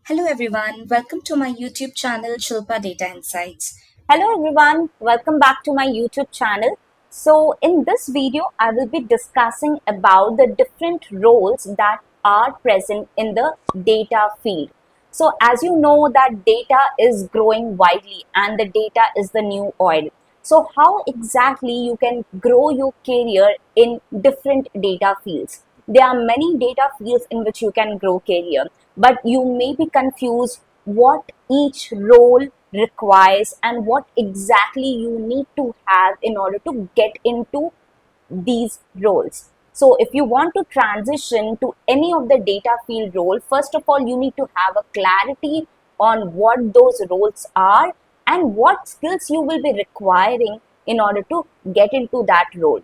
Hello everyone, welcome to my YouTube channel Shilpa Data Insights. Hello everyone, welcome back to my YouTube channel. So in this video, I will be discussing about the different roles that are present in the data field. So as you know that data is growing widely and the data is the new oil. So how exactly you can grow your career in different data fields? There are many data fields in which you can grow career, but you may be confused what each role requires and what exactly you need to have in order to get into these roles. So if you want to transition to any of the data field role, first of all, you need to have a clarity on what those roles are and what skills you will be requiring in order to get into that role.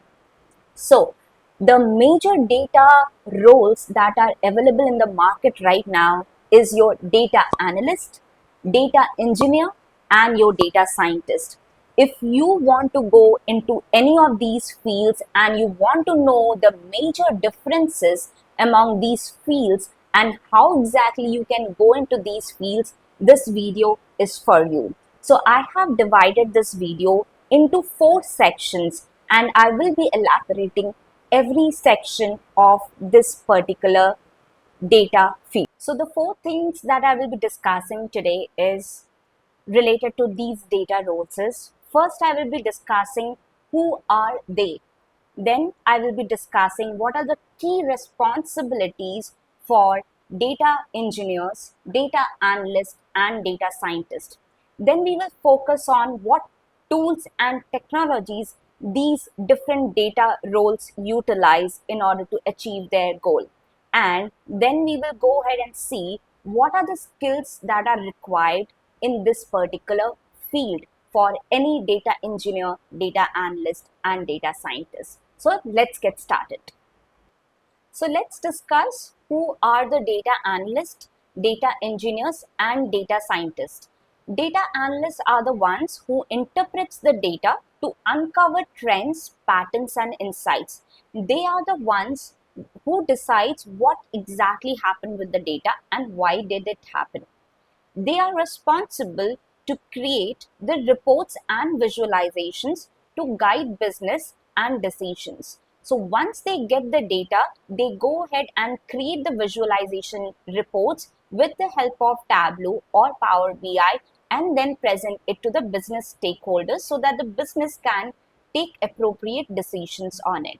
So, the major data roles that are available in the market right now is your data analyst, data engineer, and your data scientist. If you want to go into any of these fields and you want to know the major differences among these fields and how exactly you can go into these fields, this video is for you. So I have divided this video into 4 sections and I will be elaborating every section of this particular data field. So the 4 things that I will be discussing today is related to these data roles is first I will be discussing who are they. Then I will be discussing what are the key responsibilities for data engineers, data analysts, and data scientists. Then we will focus on what tools and technologies these different data roles utilize in order to achieve their goal. And then we will go ahead and see what are the skills that are required in this particular field for any data engineer, data analyst, and data scientist. So let's get started. So let's discuss who are the data analysts, data engineers, and data scientists. Data analysts are the ones who interprets the data to uncover trends, patterns, and insights. They are the ones who decides what exactly happened with the data and why did it happen. They are responsible to create the reports and visualizations to guide business and decisions. So once they get the data, they go ahead and create the visualization reports with the help of Tableau or Power BI and then present it to the business stakeholders so that the business can take appropriate decisions on it.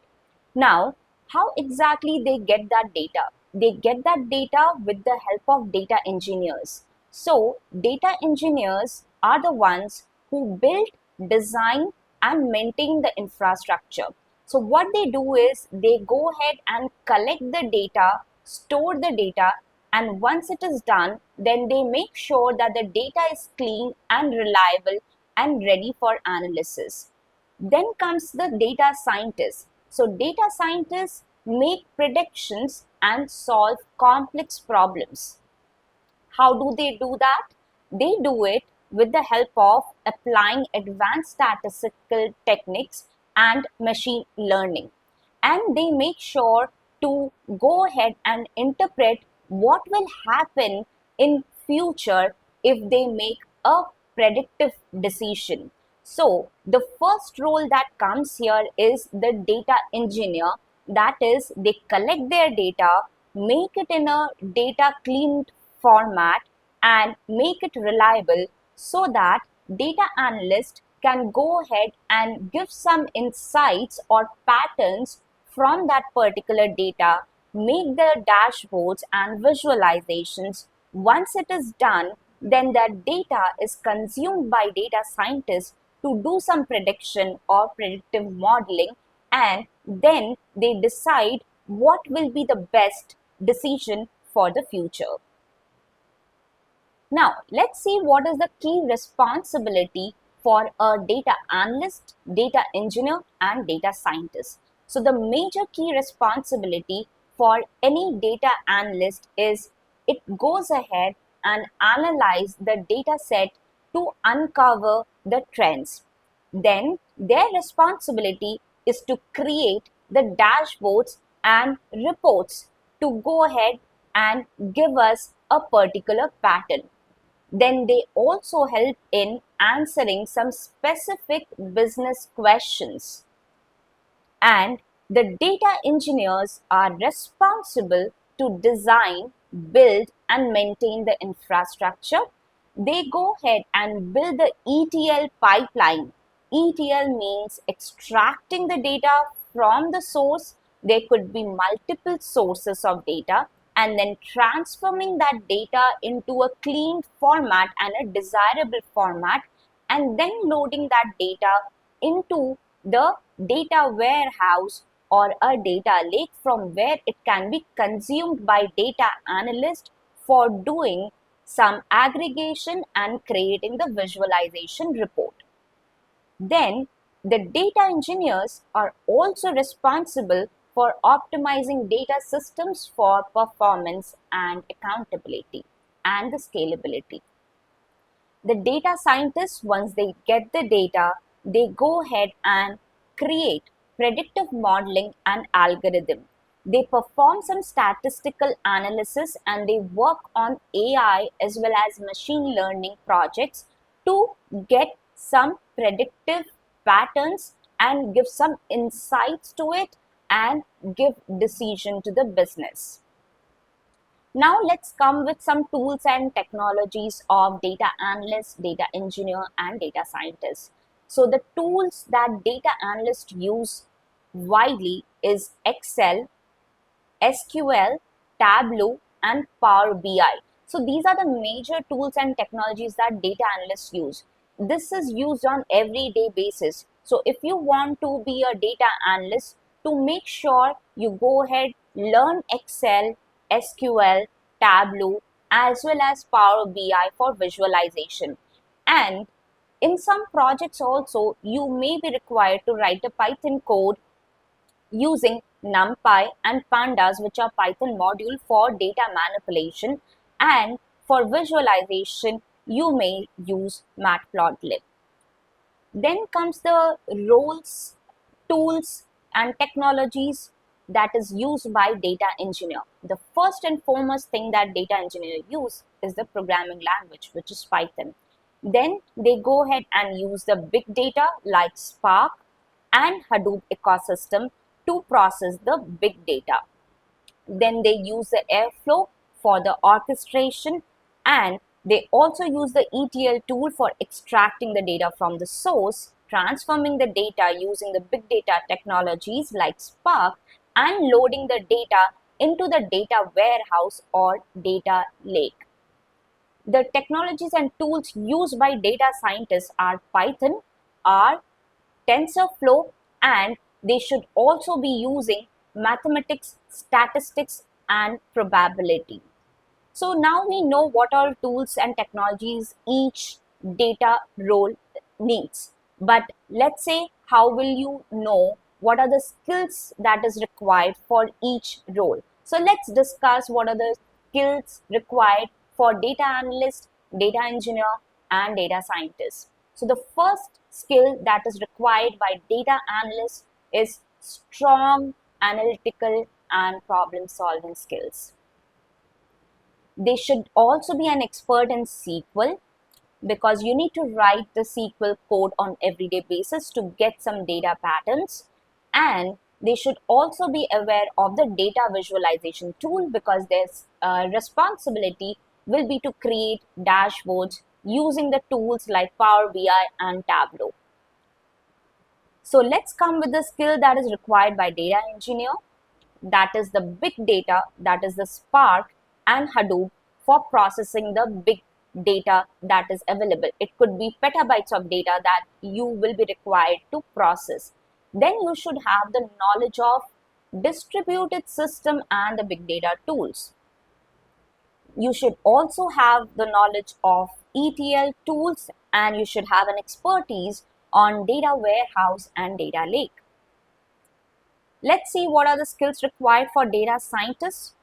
Now, how exactly they get that data? They get that data with the help of data engineers. So, data engineers are the ones who build, design, and maintain the infrastructure. So, what they do is they go ahead and collect the data, store the data, and once it is done, then they make sure that the data is clean and reliable and ready for analysis. Then comes the data scientists. So data scientists make predictions and solve complex problems. How do they do that? They do it with the help of applying advanced statistical techniques and machine learning. And they make sure to go ahead and interpret what will happen in future if they make a predictive decision. So the first role that comes here is the data engineer. That is, they collect their data, make it in a data cleaned format and make it reliable so that data analyst can go ahead and give some insights or patterns from that particular data, make the dashboards and visualizations. Once it is done, then that data is consumed by data scientists to do some prediction or predictive modeling, and then they decide what will be the best decision for the future. Now, let's see what is the key responsibility for a data analyst, data engineer, and data scientist. So, the major key responsibility for any data analyst is it goes ahead and analyze the data set to uncover the trends. Then, their responsibility is to create the dashboards and reports to go ahead and give us a particular pattern. Then they also help in answering some specific business questions. And the data engineers are responsible to design, build, and maintain the infrastructure. They go ahead and build the ETL pipeline. ETL means extracting the data from the source. There could be multiple sources of data, and then transforming that data into a clean format and a desirable format, and then loading that data into the data warehouse or a data lake from where it can be consumed by data analysts for doing some aggregation and creating the visualization report. Then the data engineers are also responsible for optimizing data systems for performance and accountability and the scalability. The data scientists, once they get the data, they go ahead and create predictive modeling and algorithm. They perform some statistical analysis and they work on AI as well as machine learning projects to get some predictive patterns and give some insights to it and give decision to the business. Now let's come with some tools and technologies of data analyst, data engineer, and data scientist. So the tools that data analysts use widely is Excel, SQL, Tableau, and Power BI. So these are the major tools and technologies that data analysts use. This is used on everyday basis. So if you want to be a data analyst, to make sure you go ahead, learn Excel, SQL, Tableau, as well as Power BI for visualization. And in some projects also, you may be required to write a Python code using NumPy and Pandas, which are Python module for data manipulation, and for visualization, you may use Matplotlib. Then comes the roles, tools, and technologies that is used by data engineer. The first and foremost thing that data engineer use is the programming language, which is Python. Then they go ahead and use the big data like Spark and Hadoop ecosystem to process the big data. Then they use the Airflow for the orchestration, and they also use the ETL tool for extracting the data from the source, transforming the data using the big data technologies like Spark, and loading the data into the data warehouse or data lake. The technologies and tools used by data scientists are Python, R, TensorFlow, and they should also be using mathematics, statistics, and probability. So now we know what all tools and technologies each data role needs. But let's say, how will you know what are the skills that is required for each role? So let's discuss what are the skills required for data analyst, data engineer, and data scientist. So the first skill that is required by data analyst is strong analytical and problem solving skills. They should also be an expert in SQL, because you need to write the SQL code on everyday basis to get some data patterns. And they should also be aware of the data visualization tool, because their responsibility will be to create dashboards using the tools like Power BI and Tableau. So let's come with the skill that is required by data engineer. That is the big data, that is the Spark and Hadoop for processing the big data that is available. It could be petabytes of data that you will be required to process. Then you should have the knowledge of distributed system and the big data tools. You should also have the knowledge of ETL tools, and you should have an expertise on data warehouse and data lake. Let's see what are the skills required for data scientists.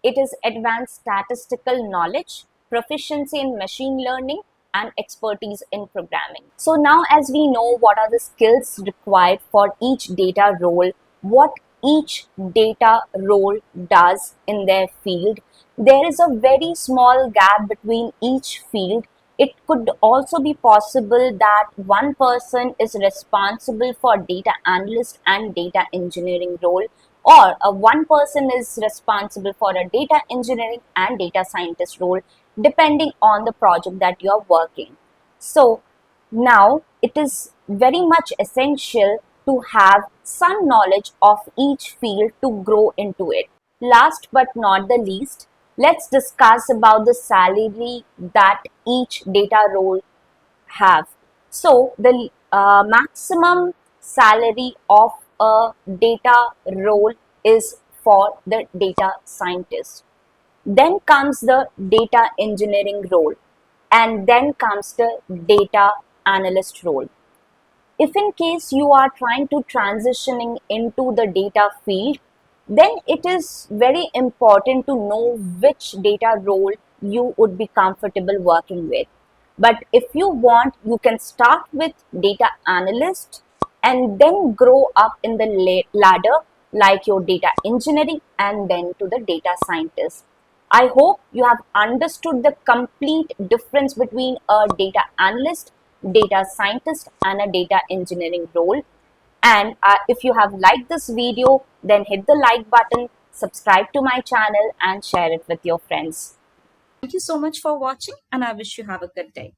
It is advanced statistical knowledge, proficiency in machine learning, and expertise in programming. So now, as we know what are the skills required for each data role, what each data role does in their field. There is a very small gap between each field. It could also be possible that one person is responsible for data analyst and data engineering role, or one person is responsible for a data engineering and data scientist role, depending on the project that you are working. So now it is very much essential to have some knowledge of each field to grow into it. Last but not the least, let's discuss about the salary that each data role have. So the maximum salary of a data role is for the data scientist. Then comes the data engineering role, and then comes the data analyst role. If in case you are trying to transitioning into the data field, then it is very important to know which data role you would be comfortable working with. But if you want, you can start with data analyst and then grow up in the ladder like your data engineering and then to the data scientist. I hope you have understood the complete difference between a data analyst, data scientist, and a data engineering role. And if you have liked this video, then hit the like button, subscribe to my channel, and share it with your friends. Thank you so much for watching, and I wish you have a good day.